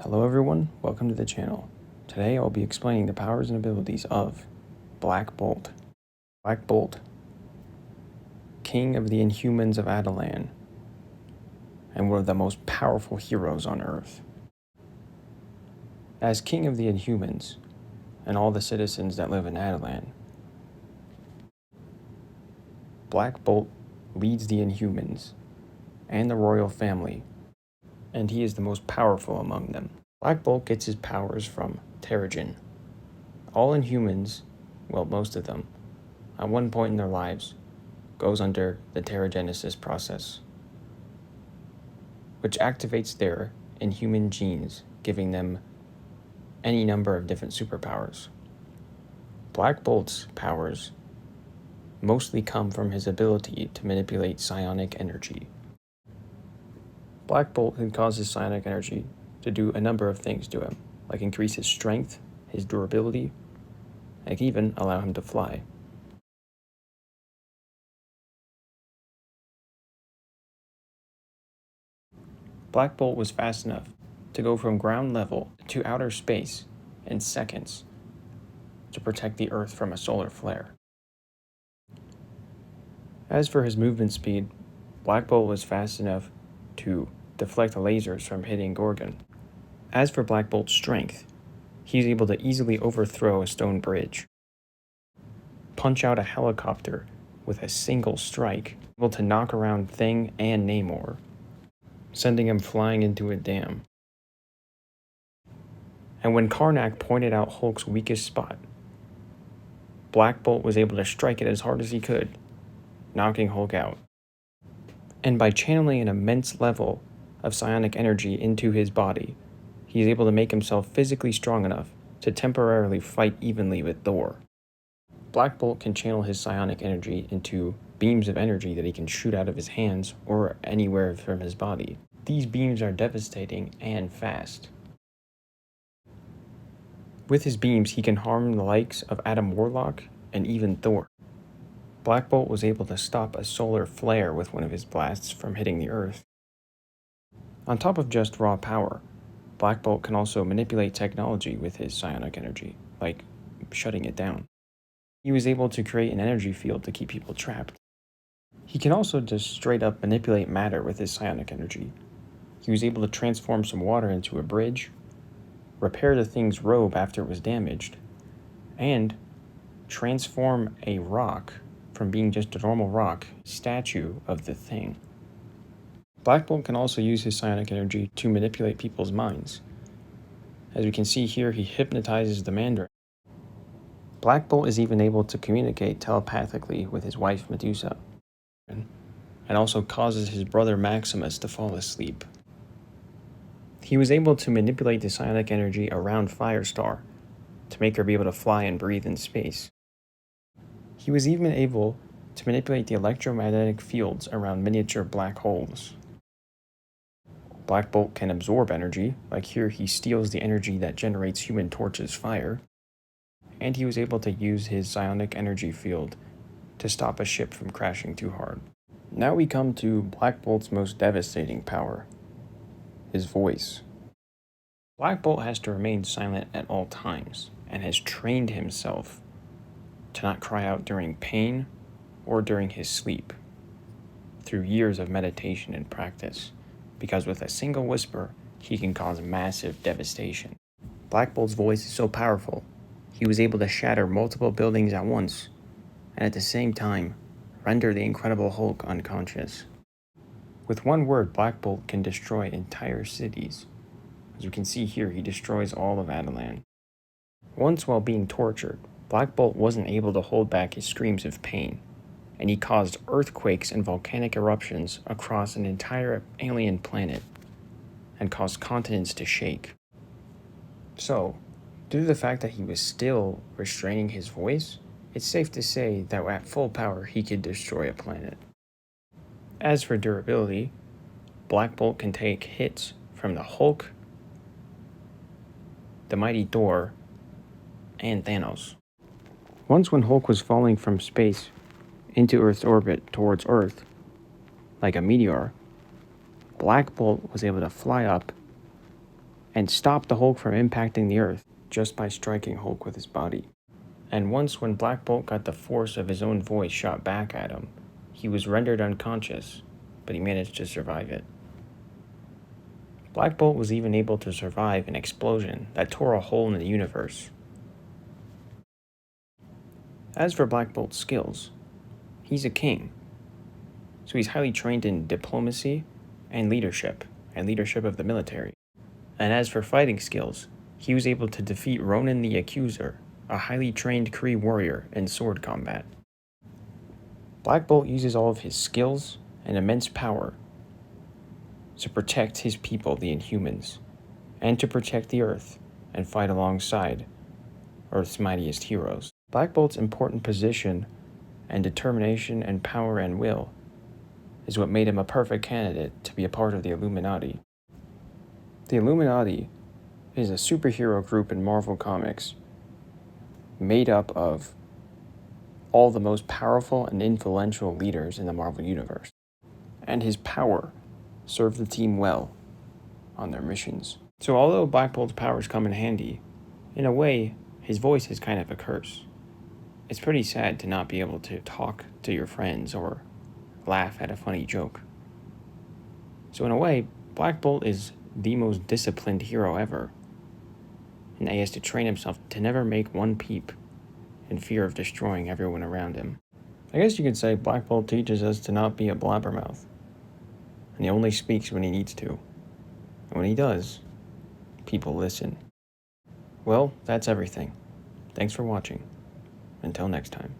Hello everyone, welcome to the channel. Today I'll be explaining the powers and abilities of Black Bolt. Black Bolt, king of the Inhumans of Attilan, and one of the most powerful heroes on Earth. As king of the Inhumans, and all the citizens that live in Attilan, Black Bolt leads the Inhumans and the royal family, and he is the most powerful among them. Black Bolt gets his powers from Terrigen. All Inhumans, well, most of them, at one point in their lives, goes under the Terrigenesis process, which activates their Inhuman genes, giving them any number of different superpowers. Black Bolt's powers mostly come from his ability to manipulate psionic energy. Black Bolt can cause his psionic energy to do a number of things to him, like increase his strength, his durability, and even allow him to fly. Black Bolt was fast enough to go from ground level to outer space in seconds to protect the Earth from a solar flare. As for his movement speed, Black Bolt was fast enough to deflect lasers from hitting Gorgon. As for Black Bolt's strength, he's able to easily overthrow a stone bridge, punch out a helicopter with a single strike, able to knock around Thing and Namor, sending him flying into a dam. And when Karnak pointed out Hulk's weakest spot, Black Bolt was able to strike it as hard as he could, knocking Hulk out. And by channeling an immense level of psionic energy into his body, he is able to make himself physically strong enough to temporarily fight evenly with Thor. Black Bolt can channel his psionic energy into beams of energy that he can shoot out of his hands or anywhere from his body. These beams are devastating and fast. With his beams, he can harm the likes of Adam Warlock and even Thor. Black Bolt was able to stop a solar flare with one of his blasts from hitting the Earth. On top of just raw power, Black Bolt can also manipulate technology with his psionic energy, like shutting it down. He was able to create an energy field to keep people trapped. He can also just straight up manipulate matter with his psionic energy. He was able to transform some water into a bridge, repair the Thing's robe after it was damaged, and transform a rock from being just a normal rock statue of the Thing. Black Bolt can also use his psionic energy to manipulate people's minds. As we can see here, he hypnotizes the Mandarin. Black Bolt is even able to communicate telepathically with his wife Medusa, and also causes his brother Maximus to fall asleep. He was able to manipulate the psionic energy around Firestar to make her be able to fly and breathe in space. He was even able to manipulate the electromagnetic fields around miniature black holes. Black Bolt can absorb energy, like here he steals the energy that generates Human Torch's fire, and he was able to use his psionic energy field to stop a ship from crashing too hard. Now we come to Black Bolt's most devastating power, his voice. Black Bolt has to remain silent at all times, and has trained himself to not cry out during pain or during his sleep, through years of meditation and practice, because with a single whisper, he can cause massive devastation. Black Bolt's voice is so powerful, he was able to shatter multiple buildings at once, and at the same time, render the Incredible Hulk unconscious. With one word, Black Bolt can destroy entire cities. As you can see here, he destroys all of Attilan. Once while being tortured, Black Bolt wasn't able to hold back his screams of pain, and he caused earthquakes and volcanic eruptions across an entire alien planet, and caused continents to shake. So, due to the fact that he was still restraining his voice, it's safe to say that at full power he could destroy a planet. As for durability, Black Bolt can take hits from the Hulk, the mighty Thor, and Thanos. Once when Hulk was falling from space into Earth's orbit towards Earth, like a meteor, Black Bolt was able to fly up and stop the Hulk from impacting the Earth just by striking Hulk with his body. And once when Black Bolt got the force of his own voice shot back at him, he was rendered unconscious, but he managed to survive it. Black Bolt was even able to survive an explosion that tore a hole in the universe. As for Black Bolt's skills, he's a king, so he's highly trained in diplomacy and leadership of the military. And as for fighting skills, he was able to defeat Ronan the Accuser, a highly trained Kree warrior in sword combat. Black Bolt uses all of his skills and immense power to protect his people, the Inhumans, and to protect the Earth and fight alongside Earth's mightiest heroes. Black Bolt's important position and determination and power and will is what made him a perfect candidate to be a part of the Illuminati. The Illuminati is a superhero group in Marvel Comics made up of all the most powerful and influential leaders in the Marvel Universe. And his power served the team well on their missions. So although Black Bolt's powers come in handy, in a way, his voice is kind of a curse. It's pretty sad to not be able to talk to your friends or laugh at a funny joke. So in a way, Black Bolt is the most disciplined hero ever, and he has to train himself to never make one peep in fear of destroying everyone around him. I guess you could say Black Bolt teaches us to not be a blabbermouth, and he only speaks when he needs to, and when he does, people listen. Well, that's everything. Thanks for watching. Until next time.